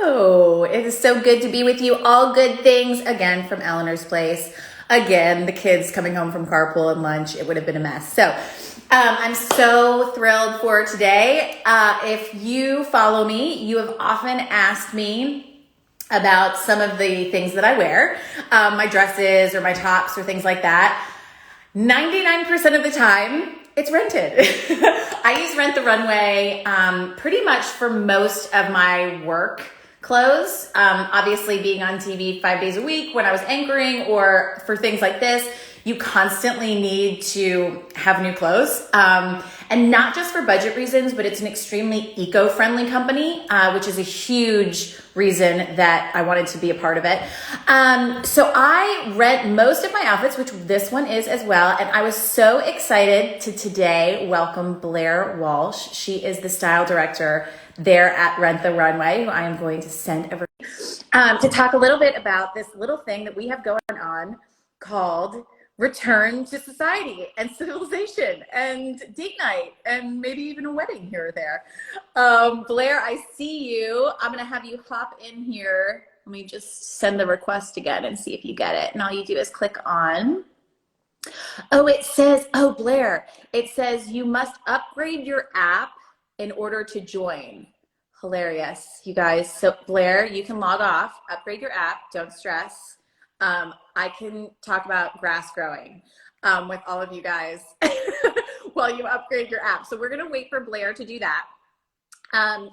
Hello. It is so good to be with you. All good things again from Eleanor's place. Again, the kids coming home from carpool and lunch. It would have been a mess. So I'm so thrilled for today. If you follow me, you have often asked me about some of the things that I wear, my dresses or my tops or things like that. 99% of the time, it's rented. I use Rent the Runway pretty much for most of my work clothes. Obviously, being on TV 5 days a week when I was anchoring or for things like this, you constantly need to have new clothes. And not just for budget reasons, but it's an extremely eco-friendly company, which is a huge reason that I wanted to be a part of it. So I rent most of my outfits, which this one is as well. And I was so excited to today welcome Blair Walsh. She is the style director there at Rent the Runway, who I am going to send over to talk a little bit about this little thing that we have going on called Return to Society and Civilization and date night and maybe even a wedding here or there. Blair, I see you. I'm going to have you hop in here. Let me just send the request again and see if you get it. And all you do is click on. Oh, it says, oh, Blair, it says you must upgrade your app in order to join. Hilarious, you guys. So Blair, you can log off, upgrade your app, don't stress. I can talk about grass growing with all of you guys while you upgrade your app. So we're going to wait for Blair to do that.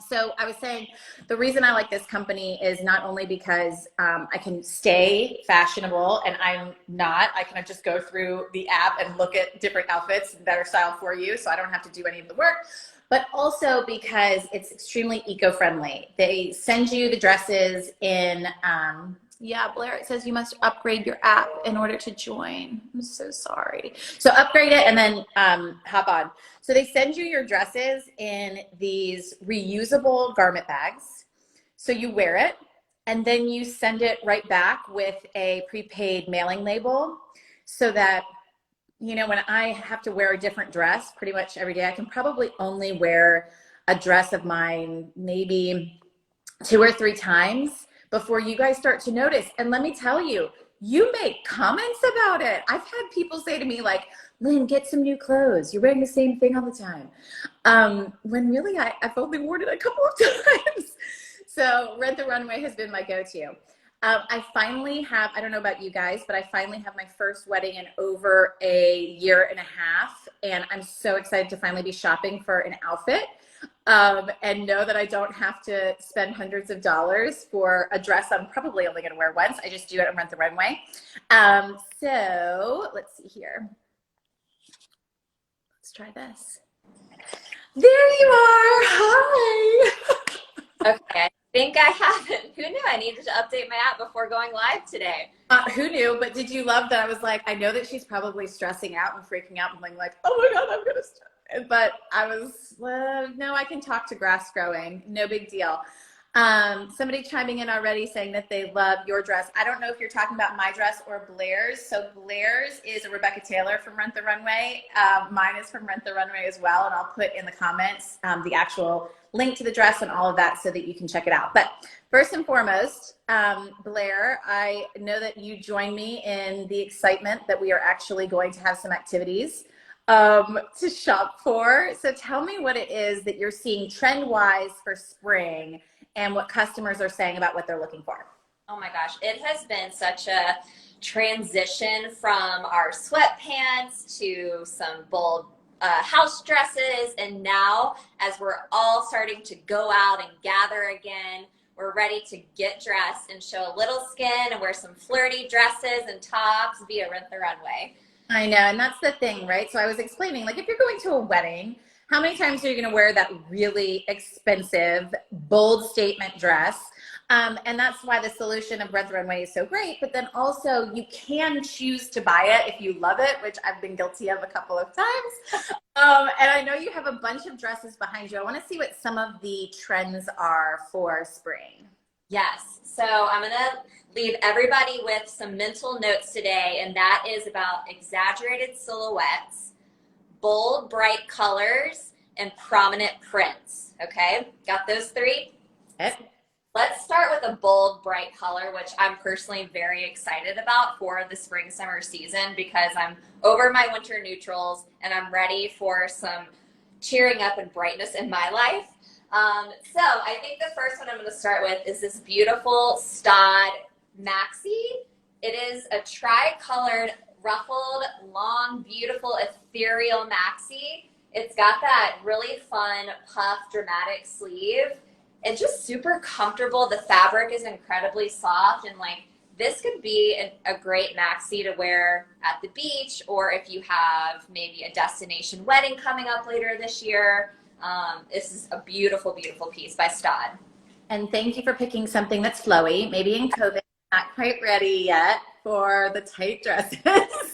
So I was saying the reason I like this company is not only because I can stay fashionable and I can just go through the app and look at different outfits that are styled for you. So I don't have to do any of the work. But also because it's extremely eco-friendly. They send you the dresses in, yeah, Blair, it says you must upgrade your app in order to join. I'm so sorry. So upgrade it and then hop on. So they send you your dresses in these reusable garment bags. So you wear it and then you send it right back with a prepaid mailing label so that, you know, when I have to wear a different dress pretty much every day, I can probably only wear a dress of mine maybe 2 or 3 times before you guys start to notice. And let me tell you, you make comments about it. I've had people say to me like, Lynn, get some new clothes. You're wearing the same thing all the time. When really I've only worn it a couple of times. So Rent the Runway has been my go-to. I finally have, I don't know about you guys, but I finally have my first wedding in over a year and a half. And I'm so excited to finally be shopping for an outfit and know that I don't have to spend hundreds of dollars for a dress I'm probably only going to wear once. I just do it and Rent the Runway. So let's see here. Let's try this. There you are. Hi. Okay, I think I haven't. Who knew I needed to update my app before going live today? Who knew? But did you love that? I was like, I know that she's probably stressing out and freaking out and being like, oh my God, I'm going to stress. But I was, well, no, I can talk to grass growing. No big deal. Somebody chiming in already saying that they love your dress. I don't know if you're talking about my dress or Blair's. So Blair's is a Rebecca Taylor from Rent the Runway. Mine is from Rent the Runway as well. And I'll put in the comments the actual link to the dress and all of that so that you can check it out. But first and foremost, Blair, I know that you join me in the excitement that we are actually going to have some activities to shop for. So tell me what it is that you're seeing trend-wise for spring and what customers are saying about what they're looking for. Oh my gosh, it has been such a transition from our sweatpants to some bold house dresses, and now as we're all starting to go out and gather again, we're ready to get dressed and show a little skin and wear some flirty dresses and tops via Rent the Runway. I know, and that's the thing, right? So I was explaining, like if you're going to a wedding, how many times are you going to wear that really expensive, bold statement dress? And that's why the solution of Rent the Runway is so great. But then also you can choose to buy it if you love it, which I've been guilty of a couple of times. And I know you have a bunch of dresses behind you. I want to see what some of the trends are for spring. Yes. So I'm going to leave everybody with some mental notes today, and that is about exaggerated silhouettes, bold, bright colors, and prominent prints. Okay, got those 3? Okay. Let's start with a bold, bright color, which I'm personally very excited about for the spring summer season because I'm over my winter neutrals and I'm ready for some cheering up and brightness in my life. So I think the first one I'm going to start with is this beautiful Stod maxi. It is a tri-colored, ruffled, long, beautiful, ethereal maxi. It's got that really fun, puff, dramatic sleeve. It's just super comfortable. The fabric is incredibly soft, and like this could be a great maxi to wear at the beach, or if you have maybe a destination wedding coming up later this year. This is a beautiful, beautiful piece by Stod. And thank you for picking something that's flowy. Maybe in COVID, not quite ready yet for the tight dresses. Yes.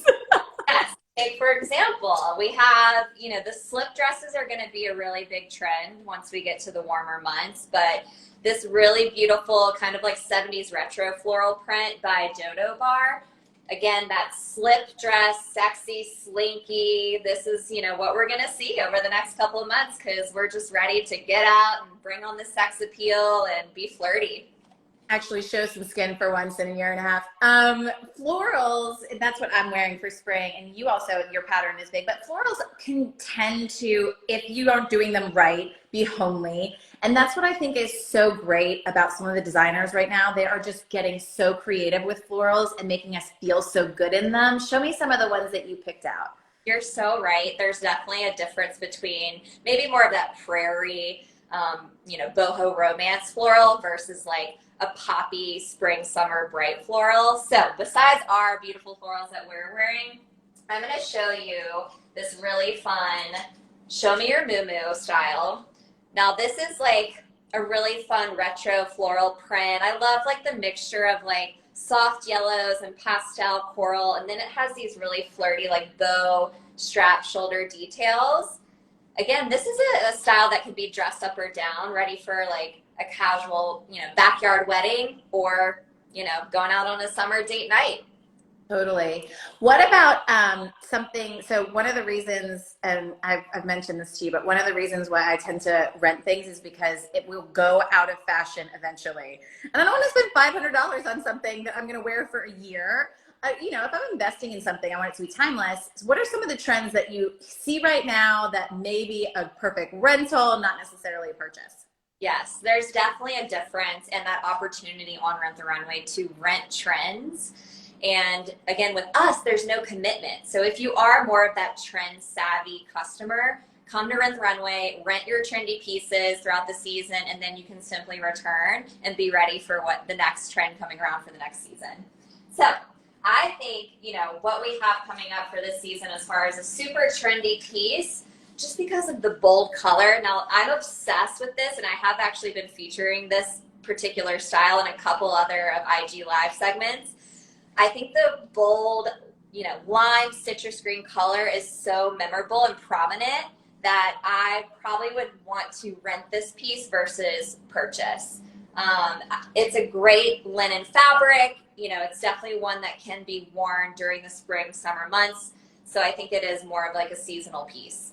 Take, for example, we have, the slip dresses are going to be a really big trend once we get to the warmer months, but this really beautiful kind of like 70s retro floral print by Dodo Bar. Again, that slip dress, sexy, slinky. This is, what we're going to see over the next couple of months because we're just ready to get out and bring on the sex appeal and be flirty. Actually show some skin for once in a year and a half. Florals, that's what I'm wearing for spring. And you also, your pattern is big, but florals can tend to, if you aren't doing them right, be homely. And that's what I think is so great about some of the designers right now. They are just getting so creative with florals and making us feel so good in them. Show me some of the ones that you picked out. You're so right. There's definitely a difference between maybe more of that prairie, boho romance floral versus like a poppy spring, summer, bright floral. So besides our beautiful florals that we're wearing, I'm going to show you this really fun Show Me Your Moo Moo style. Now this is like a really fun retro floral print. I love like the mixture of like soft yellows and pastel coral, and then it has these really flirty like bow strap shoulder details. Again, this is a style that could be dressed up or down, ready for like a casual, backyard wedding or, going out on a summer date night. Totally. What about something, so one of the reasons, and I've mentioned this to you, but one of the reasons why I tend to rent things is because it will go out of fashion eventually. And I don't want to spend $500 on something that I'm going to wear for a year. If I'm investing in something, I want it to be timeless. So what are some of the trends that you see right now that may be a perfect rental, not necessarily a purchase? Yes, there's definitely a difference in that opportunity on Rent the Runway to rent trends. And again, with us, there's no commitment. So if you are more of that trend savvy customer, come to Rent the Runway, rent your trendy pieces throughout the season, and then you can simply return and be ready for what the next trend coming around for the next season. So I think, what we have coming up for this season as far as a super trendy piece, just because of the bold color. Now, I'm obsessed with this, and I have actually been featuring this particular style in a couple other of IG Live segments. I think the bold, lime citrus green color is so memorable and prominent that I probably would want to rent this piece versus purchase. It's a great linen fabric. It's definitely one that can be worn during the spring, summer months. So I think it is more of like a seasonal piece.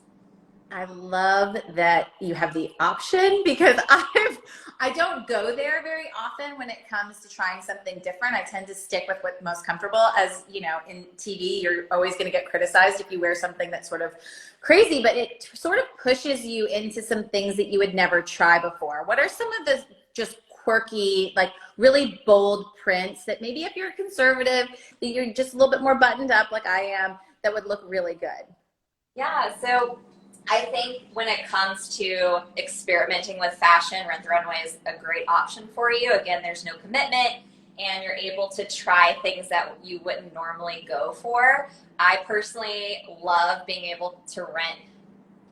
I love that you have the option because I don't go there very often when it comes to trying something different. I tend to stick with what's most comfortable. As in TV, you're always going to get criticized if you wear something that's sort of crazy, but it sort of pushes you into some things that you would never try before. What are some of the just quirky, like really bold prints that maybe if you're conservative, that you're just a little bit more buttoned up like I am, that would look really good? Yeah, so I think when it comes to experimenting with fashion, Rent the Runway is a great option for you. Again, there's no commitment and you're able to try things that you wouldn't normally go for. I personally love being able to rent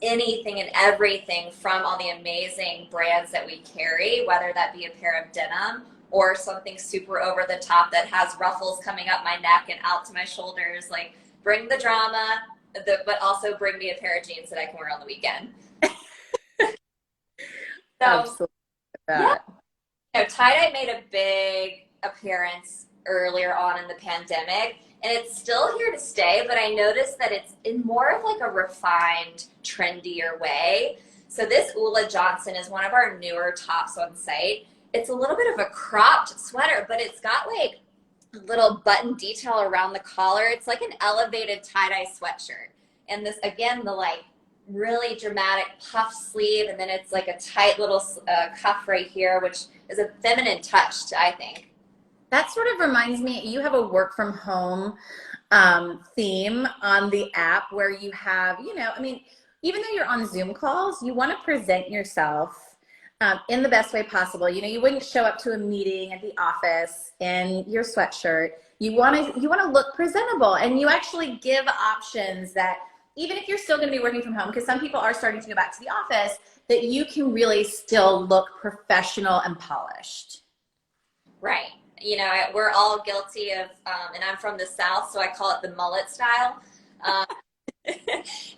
anything and everything from all the amazing brands that we carry, whether that be a pair of denim or something super over the top that has ruffles coming up my neck and out to my shoulders. Like, bring the drama, but also bring me a pair of jeans that I can wear on the weekend. Absolutely. Yeah. Tie-dye made a big appearance earlier on in the pandemic, and it's still here to stay, but I noticed that it's in more of like a refined, trendier way. So this Ula Johnson is one of our newer tops on site. it's a little bit of a cropped sweater, but it's got like a little button detail around the collar. It's like an elevated tie-dye sweatshirt. And this, again, the like really dramatic puff sleeve, and then it's like a tight little cuff right here, which is a feminine touch, I think. That sort of reminds me, you have a work from home theme on the app where you have, I mean, even though you're on Zoom calls, you want to present yourself in the best way possible. You wouldn't show up to a meeting at the office in your sweatshirt. You want to look presentable, and you actually give options that even if you're still going to be working from home, because some people are starting to go back to the office, that you can really still look professional and polished. Right. We're all guilty of, and I'm from the South, so I call it the mullet style.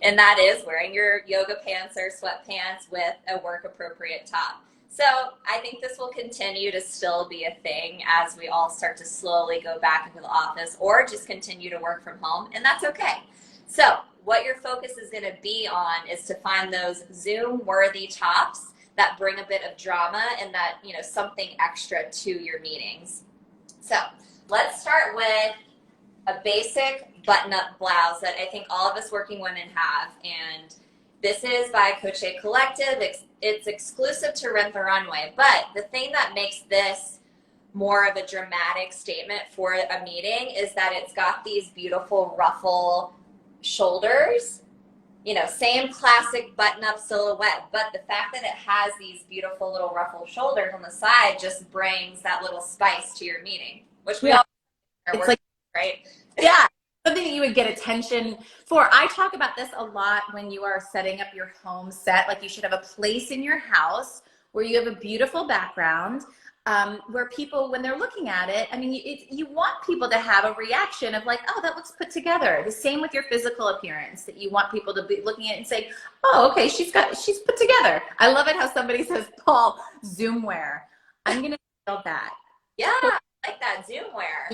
And that is wearing your yoga pants or sweatpants with a work appropriate top. So I think this will continue to still be a thing as we all start to slowly go back into the office or just continue to work from home, and that's okay. So what your focus is going to be on is to find those Zoom worthy tops that bring a bit of drama and that, something extra to your meetings. So let's start with a basic button-up blouse that I think all of us working women have. And this is by Coach Collective. It's exclusive to Rent the Runway. But the thing that makes this more of a dramatic statement for a meeting is that it's got these beautiful ruffle shoulders, same classic button-up silhouette, but the fact that it has these beautiful little ruffle shoulders on the side just brings that little spice to your meeting, which we all are working, right? Yeah, something that you would get attention for. I talk about this a lot when you are setting up your home set. Like, you should have a place in your house where you have a beautiful background, where people, when they're looking at it, I mean, you want people to have a reaction of like, oh, that looks put together. The same with your physical appearance, that you want people to be looking at it and say, oh, okay, she's put together. I love it how somebody says, Paul, Zoom wear. I'm going to feel that. Yeah, I like that, Zoom wear.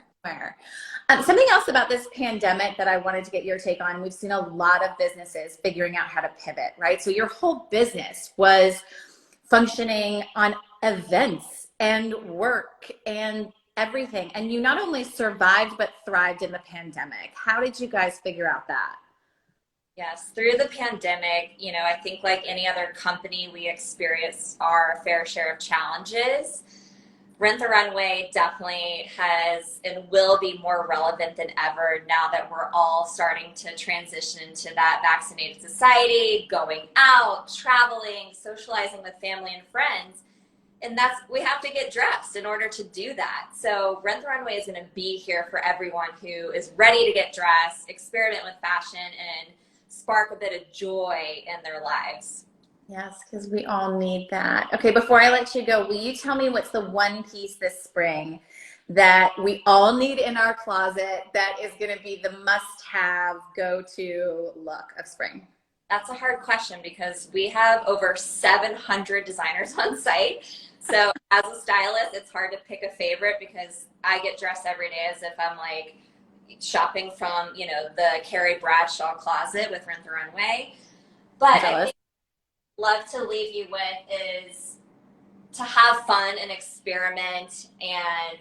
Something else about this pandemic that I wanted to get your take on, we've seen a lot of businesses figuring out how to pivot, right? So your whole business was functioning on events and work and everything. And you not only survived, but thrived in the pandemic. How did you guys figure out that? Yes, through the pandemic, I think like any other company, we experienced our fair share of challenges. Rent the Runway definitely has and will be more relevant than ever now that we're all starting to transition to that vaccinated society, going out, traveling, socializing with family and friends. And we have to get dressed in order to do that. So Rent the Runway is going to be here for everyone who is ready to get dressed, experiment with fashion, and spark a bit of joy in their lives. Yes, because we all need that. Okay, before I let you go, will you tell me what's the one piece this spring that we all need in our closet that is going to be the must-have, go-to look of spring? That's a hard question because we have over 700 designers on site. So as a stylist, it's hard to pick a favorite because I get dressed every day as if I'm like shopping from, the Carrie Bradshaw closet with Rent the Runway. But I think love to leave you with is to have fun and experiment, and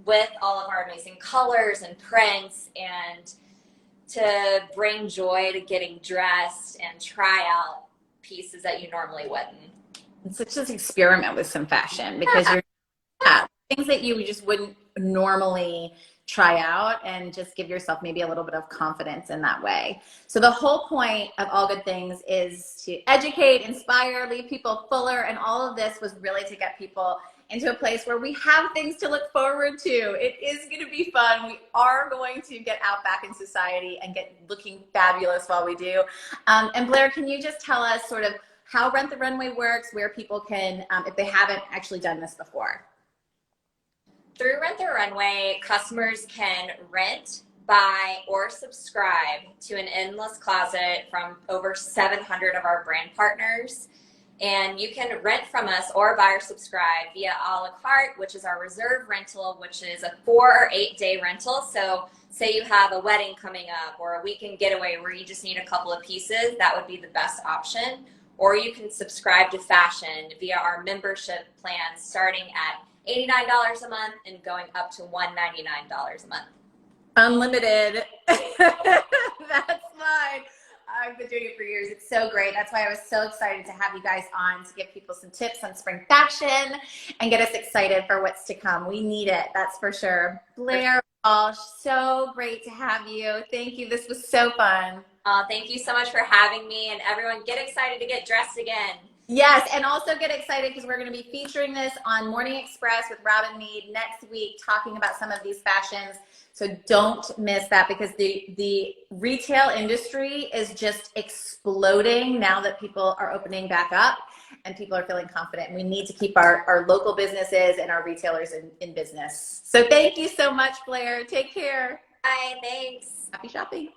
with all of our amazing colors and prints, and to bring joy to getting dressed and try out pieces that you normally wouldn't. It's such an experiment with some fashion because you're things that you just wouldn't normally try out, and just give yourself maybe a little bit of confidence in that way. So the whole point of All Good Things is to educate, inspire, leave people fuller, and all of this was really to get people into a place where we have things to look forward to. It is going to be fun. We are going to get out back in society and get looking fabulous while we do. And Blair, can you just tell us sort of how Rent the Runway works, where people can, if they haven't actually done this before? Through Rent the Runway, customers can rent, buy, or subscribe to an endless closet from over 700 of our brand partners. And you can rent from us or buy or subscribe via a la carte, which is our reserve rental, which is a 4 or 8 day rental. So say you have a wedding coming up or a weekend getaway where you just need a couple of pieces, that would be the best option. or you can subscribe to fashion via our membership plan starting at $89 a month and going up to $199 a month. Unlimited. That's mine. I've been doing it for years. It's so great. That's why I was so excited to have you guys on to give people some tips on spring fashion and get us excited for what's to come. We need it. That's for sure. Blair Walsh, so great to have you. Thank you. This was so fun. Thank you so much for having me, and everyone get excited to get dressed again. Yes, and also get excited because we're going to be featuring this on Morning Express with Robin Mead next week, talking about some of these fashions. So don't miss that, because the retail industry is just exploding now that people are opening back up and people are feeling confident. And we need to keep our local businesses and our retailers in business. So thank you so much, Blair. Take care. Bye. Thanks. Happy shopping.